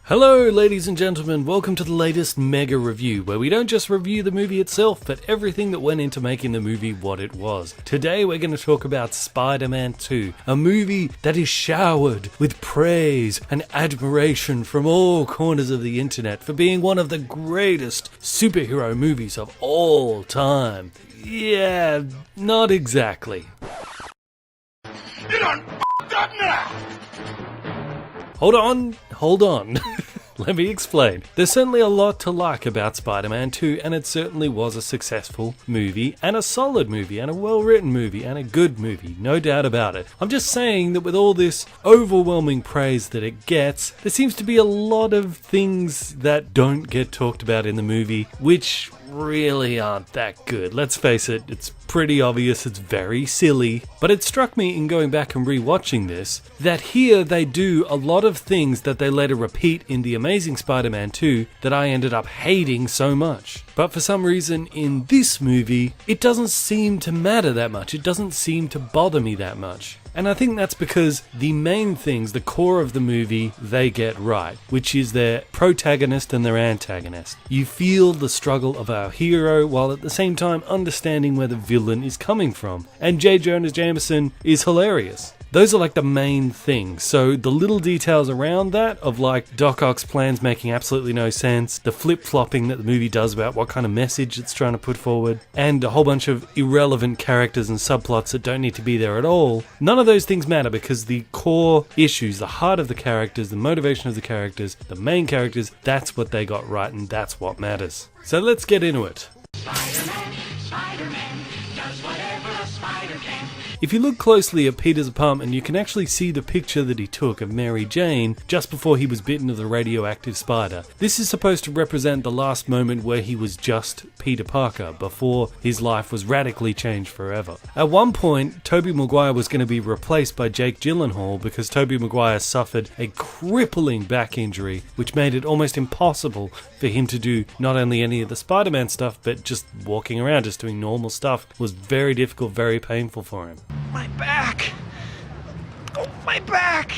Hello ladies and gentlemen, welcome to the latest mega review, where we don't just review the movie itself, but everything that went into making the movie what it was. Today we're going to talk about Spider-Man 2, a movie that is showered with praise and admiration from all corners of the internet for being one of the greatest superhero movies of all time. Yeah, not exactly. You done f***ed up now! Hold on. Let me explain. There's certainly a lot to like about Spider-Man 2, and it certainly was a successful movie, and a solid movie, and a well-written movie, and a good movie, no doubt about it. I'm just saying that with all this overwhelming praise that it gets, there seems to be a lot of things that don't get talked about in the movie, which really aren't that good. Let's face it, it's pretty obvious, it's very silly, but it struck me in going back and rewatching this, that here they do a lot of things that they later repeat in The Amazing Spider-Man 2 that I ended up hating so much. But for some reason in this movie, it doesn't seem to matter that much, it doesn't seem to bother me that much. And I think that's because the main things, the core of the movie, they get right, which is their protagonist and their antagonist. You feel the struggle of our hero while at the same time understanding where the villain is coming from. And J. Jonah Jameson is hilarious. Those are like the main things. So the little details around that of like Doc Ock's plans making absolutely no sense, the flip-flopping that the movie does about what kind of message it's trying to put forward, and a whole bunch of irrelevant characters and subplots that don't need to be there at all. None of those things matter because the core issues, the heart of the characters, the motivation of the characters, the main characters, that's what they got right and that's what matters. So let's get into it. Spider-Man does whatever a spider can. If you look closely at Peter's apartment, you can actually see the picture that he took of Mary Jane just before he was bitten of the radioactive spider. This is supposed to represent the last moment where he was just Peter Parker, before his life was radically changed forever. At one point, Tobey Maguire was going to be replaced by Jake Gyllenhaal because Tobey Maguire suffered a crippling back injury, which made it almost impossible for him to do not only any of the Spider-Man stuff, but just walking around, just doing normal stuff was very difficult, very painful for him. My back! Oh, my back!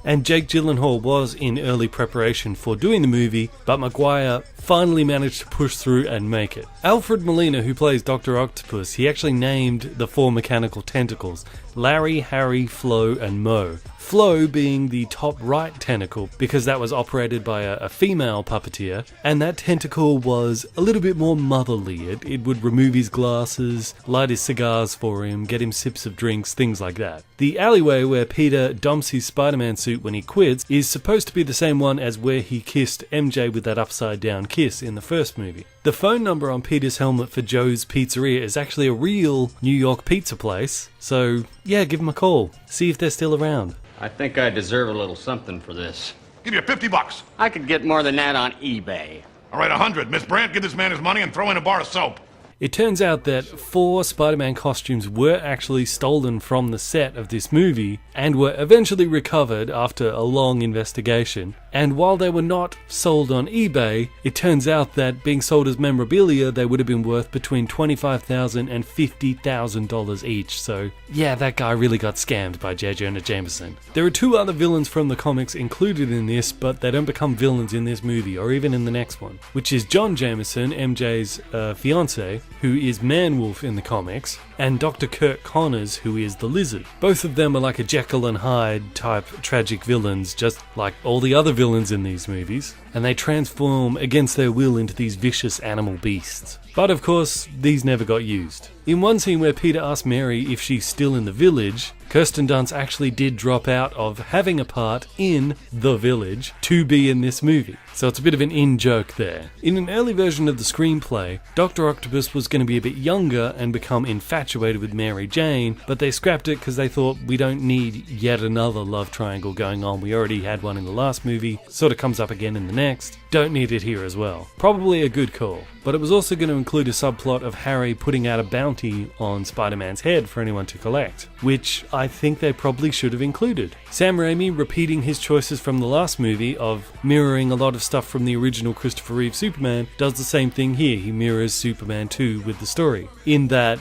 And Jake Gyllenhaal was in early preparation for doing the movie, but Maguire finally managed to push through and make it. Alfred Molina, who plays Dr. Octopus, he actually named the 4 mechanical tentacles: Larry, Harry, Flo, and Mo. Flo being the top right tentacle because that was operated by a female puppeteer, and that tentacle was a little bit more motherly. It would remove his glasses, light his cigars for him, get him sips of drinks, things like that. The alleyway where Peter dumps his Spider-Man suit when he quits is supposed to be the same one as where he kissed MJ with that upside down kiss in the first movie. The phone number on Peter's helmet for Joe's Pizzeria is actually a real New York pizza place, so yeah, give them a call, see if they're still around. I think I deserve a little something for this. Give you $50. I could get more than that on eBay. All right, 100. Miss Brandt, give this man his money and throw in a bar of soap. It turns out that 4 Spider-Man costumes were actually stolen from the set of this movie and were eventually recovered after a long investigation. And while they were not sold on eBay, it turns out that being sold as memorabilia, they would have been worth between $25,000 and $50,000 each. So yeah, that guy really got scammed by J. Jonah Jameson. There are 2 other villains from the comics included in this, but they don't become villains in this movie or even in the next one, which is John Jameson, MJ's fiance, who is Man-Wolf in the comics, and Dr. Kirk Connors, who is the Lizard. Both of them are like a Jekyll and Hyde type tragic villains, just like all the other villains in these movies, and they transform against their will into these vicious animal beasts. But of course, these never got used. In one scene where Peter asks Mary if she's still in the village, Kirsten Dunst actually did drop out of having a part in The Village to be in this movie. So it's a bit of an in-joke there. In an early version of the screenplay, Dr. Octopus was going to be a bit younger and become infatuated with Mary Jane, but they scrapped it because they thought we don't need yet another love triangle going on. We already had one in the last movie, sort of comes up again in the next. Don't need it here as well. Probably a good call. But it was also going to include a subplot of Harry putting out a bounty on Spider-Man's head for anyone to collect, which I think they probably should have included. Sam Raimi repeating his choices from the last movie of mirroring a lot of stuff from the original Christopher Reeve Superman does the same thing here. He mirrors Superman 2 with the story, in that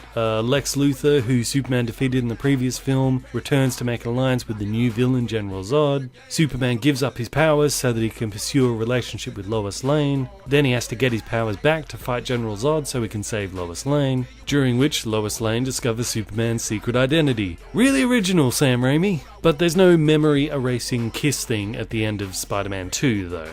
Lex Luthor, who Superman defeated in the previous film, returns to make an alliance with the new villain General Zod. Superman gives up his powers so that he can pursue a relationship with Lois Lane. Then he has to get his powers back to fight General Zod so he can save Lois Lane, during which Lois Lane discovers Superman's secret identity. Really original, Sam Raimi. But there's no memory erasing kiss thing at the end of Spider-Man 2 though.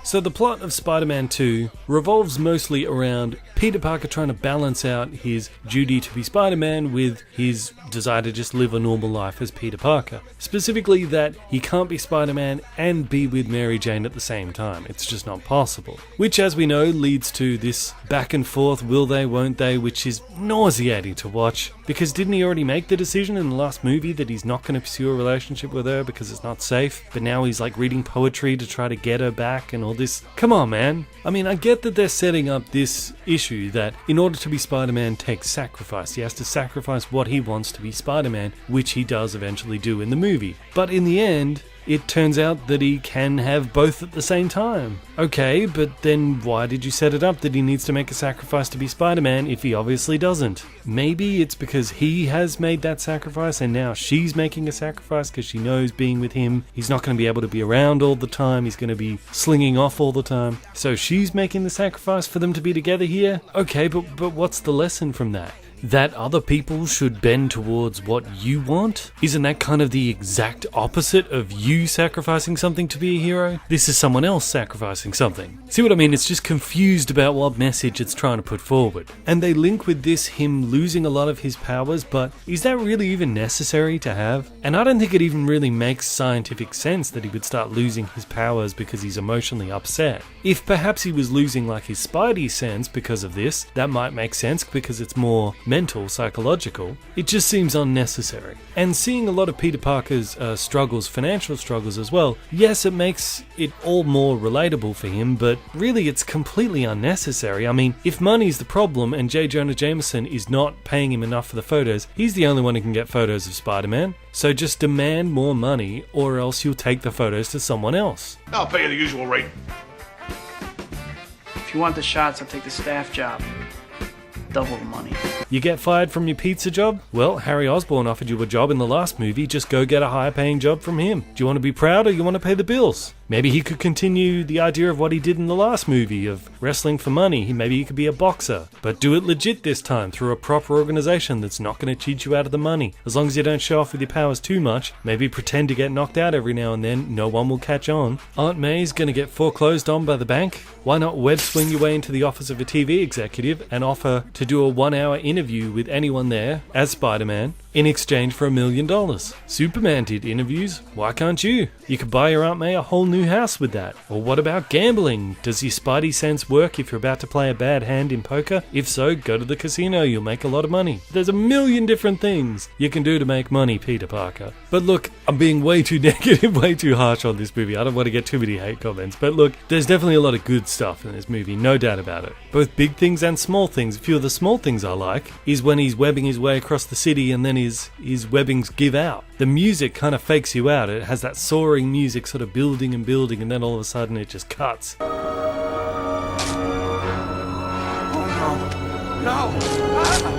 So the plot of Spider-Man 2 revolves mostly around Peter Parker trying to balance out his duty to be Spider-Man with his desire to just live a normal life as Peter Parker. Specifically that he can't be Spider-Man and be with Mary Jane at the same time. It's just not possible. Which, as we know, leads to this back and forth, will they, won't they, which is nauseating to watch. Because didn't he already make the decision in the last movie that he's not going to pursue a relationship with her because it's not safe? But now he's like reading poetry to try to get her back and all this. Come on, man. I mean, I get that they're setting up this issue that in order to be Spider-Man takes sacrifice. He has to sacrifice what he wants to be Spider-Man, which he does eventually do in the movie. But in the end, it turns out that he can have both at the same time. Okay, but then why did you set it up that he needs to make a sacrifice to be Spider-Man if he obviously doesn't? Maybe it's because he has made that sacrifice and now she's making a sacrifice because she knows being with him, he's not going to be able to be around all the time, he's going to be slinging off all the time. So she's making the sacrifice for them to be together here? Okay, but what's the lesson from that? That other people should bend towards what you want? Isn't that kind of the exact opposite of you sacrificing something to be a hero? This is someone else sacrificing something. See what I mean? It's just confused about what message it's trying to put forward. And they link with this him losing a lot of his powers, but is that really even necessary to have? And I don't think it even really makes scientific sense that he would start losing his powers because he's emotionally upset. If perhaps he was losing like his Spidey sense because of this, that might make sense because it's more mental, psychological. It just seems unnecessary. And seeing a lot of Peter Parker's struggles, financial struggles as well, yes, it makes it all more relatable for him, but really it's completely unnecessary. I mean, if money's the problem and J. Jonah Jameson is not paying him enough for the photos, he's the only one who can get photos of Spider-Man. So just demand more money or else you'll take the photos to someone else. I'll pay you the usual rate. If you want the shots, I'll take the staff job. Double the money. You get fired from your pizza job? Well, Harry Osborn offered you a job in the last movie, just go get a higher paying job from him. Do you want to be proud or you want to pay the bills? Maybe he could continue the idea of what he did in the last movie, of wrestling for money. Maybe he could be a boxer, but do it legit this time through a proper organization that's not going to cheat you out of the money. As long as you don't show off with your powers too much, maybe pretend to get knocked out every now and then, no one will catch on. Aunt May's going to get foreclosed on by the bank? Why not web swing your way into the office of a TV executive and offer to do a 1-hour interview with anyone there as Spider-Man in exchange for $1 million? Superman did interviews, why can't you? You could buy your Aunt May a whole new house with that. Or what about gambling? Does your Spidey sense work if you're about to play a bad hand in poker? If so, go to the casino, you'll make a lot of money. There's a million different things you can do to make money, Peter Parker. But look, I'm being way too negative, way too harsh on this movie. I don't want to get too many hate comments, but look, there's definitely a lot of good stuff in this movie, no doubt about it. Both big things and small things. A few of the small things I like is when he's webbing his way across the city and then his webbings give out. The music kind of fakes you out. It has that soaring music sort of building and building, and then all of a sudden it just cuts. Oh no! No! Ah!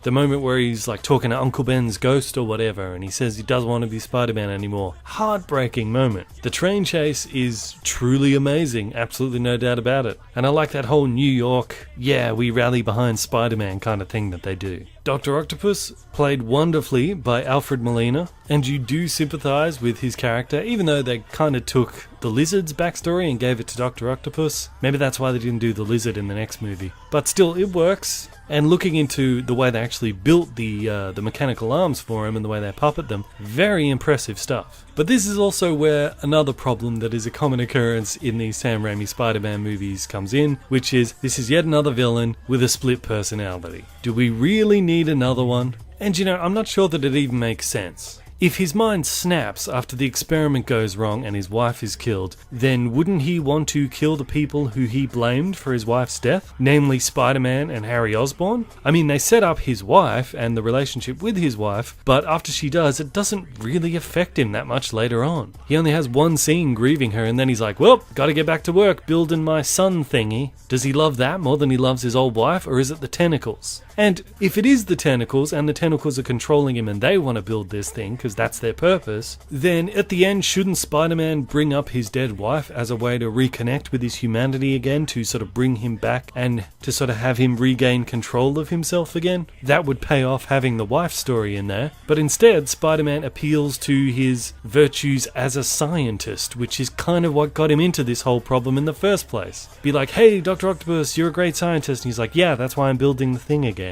The moment where he's like talking to Uncle Ben's ghost or whatever and he says he doesn't want to be Spider-Man anymore. Heartbreaking moment. The train chase is truly amazing, absolutely no doubt about it. And I like that whole New York, yeah, we rally behind Spider-Man kind of thing that they do. Dr. Octopus, played wonderfully by Alfred Molina, and you do sympathise with his character, even though they kind of took the Lizard's backstory and gave it to Dr. Octopus. Maybe that's why they didn't do the Lizard in the next movie. But still, it works. And looking into the way they actually built the mechanical arms for him and the way they puppet them, very impressive stuff. But this is also where another problem that is a common occurrence in these Sam Raimi Spider-Man movies comes in, which is this is yet another villain with a split personality. Do we really need another one? And you know, I'm not sure that it even makes sense. if his mind snaps after the experiment goes wrong and his wife is killed, then wouldn't he want to kill the people who he blamed for his wife's death? Namely Spider-Man and Harry Osborn? I mean, they set up his wife and the relationship with his wife, but after she does, it doesn't really affect him that much later on. He only has one scene grieving her, and then he's like, well, gotta get back to work building my son thingy. Does he love that more than he loves his old wife, or is it the tentacles? And if it is the tentacles, and the tentacles are controlling him and they want to build this thing because that's their purpose, then at the end, shouldn't Spider-Man bring up his dead wife as a way to reconnect with his humanity again, to sort of bring him back and to sort of have him regain control of himself again? That would pay off having the wife story in there. But instead, Spider-Man appeals to his virtues as a scientist, which is kind of what got him into this whole problem in the first place. Be like, hey, Dr. Octopus, you're a great scientist. And he's like, yeah, that's why I'm building the thing again.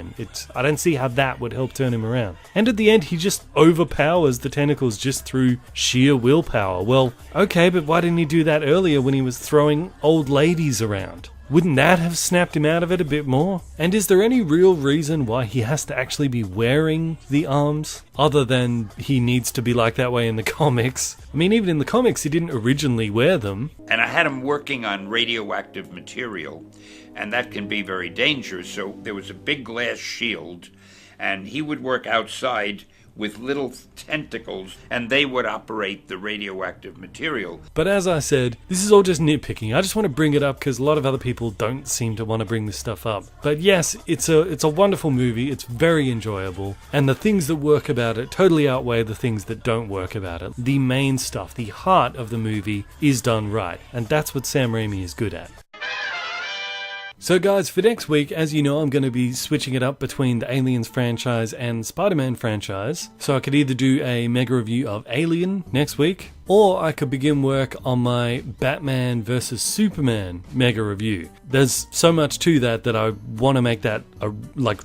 I don't see how that would help turn him around. And at the end, he just overpowers the tentacles just through sheer willpower. Well, okay, but why didn't he do that earlier when he was throwing old ladies around? Wouldn't that have snapped him out of it a bit more? And is there any real reason why he has to actually be wearing the arms, other than he needs to be like that way in the comics? I mean, even in the comics, he didn't originally wear them. And I had him working on radioactive material, and that can be very dangerous. So there was a big glass shield, and he would work outside with little tentacles, and they would operate the radioactive material. But as I said, this is all just nitpicking. I just want to bring it up because a lot of other people don't seem to want to bring this stuff up. But yes, it's a wonderful movie. It's very enjoyable, and the things that work about it totally outweigh the things that don't work about it. The main stuff, the heart of the movie, is done right, and that's what Sam Raimi is good at. So guys, for next week, as you know, I'm going to be switching it up between the Aliens franchise and Spider-Man franchise. So I could either do a mega review of Alien next week, or I could begin work on my Batman vs Superman mega review. There's so much to that I want to make that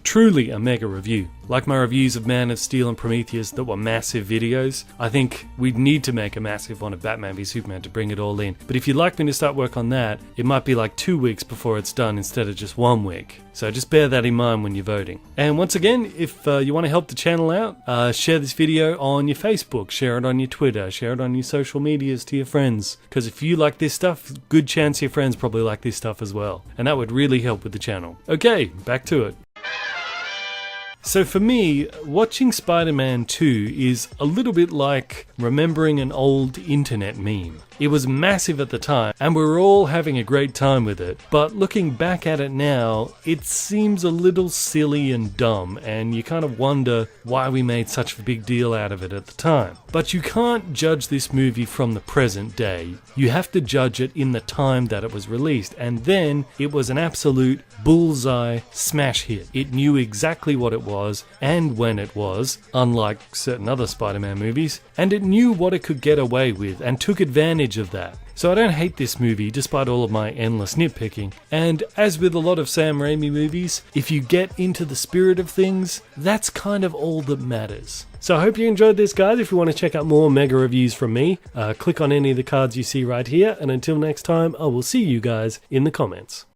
truly a mega review. Like my reviews of Man of Steel and Prometheus that were massive videos, I think we'd need to make a massive one of Batman v Superman to bring it all in. But if you'd like me to start work on that, it might be like 2 weeks before it's done instead of just 1 week. So just bear that in mind when you're voting. And once again, if you want to help the channel out, share this video on your Facebook, share it on your Twitter, share it on your social medias to your friends. Because if you like this stuff, good chance your friends probably like this stuff as well. And that would really help with the channel. Okay, back to it. So for me, watching Spider-Man 2 is a little bit like remembering an old internet meme. It was massive at the time, and we were all having a great time with it, but looking back at it now, it seems a little silly and dumb, and you kind of wonder why we made such a big deal out of it at the time. But you can't judge this movie from the present day. You have to judge it in the time that it was released, and then it was an absolute bullseye smash hit. It knew exactly what it was, and when it was, unlike certain other Spider-Man movies, and it knew what it could get away with, and took advantage of that. So I don't hate this movie despite all of my endless nitpicking. And as with a lot of Sam Raimi movies, if you get into the spirit of things, that's kind of all that matters. So I hope you enjoyed this, guys. If you want to check out more mega reviews from me, click on any of the cards you see right here. And until next time, I will see you guys in the comments.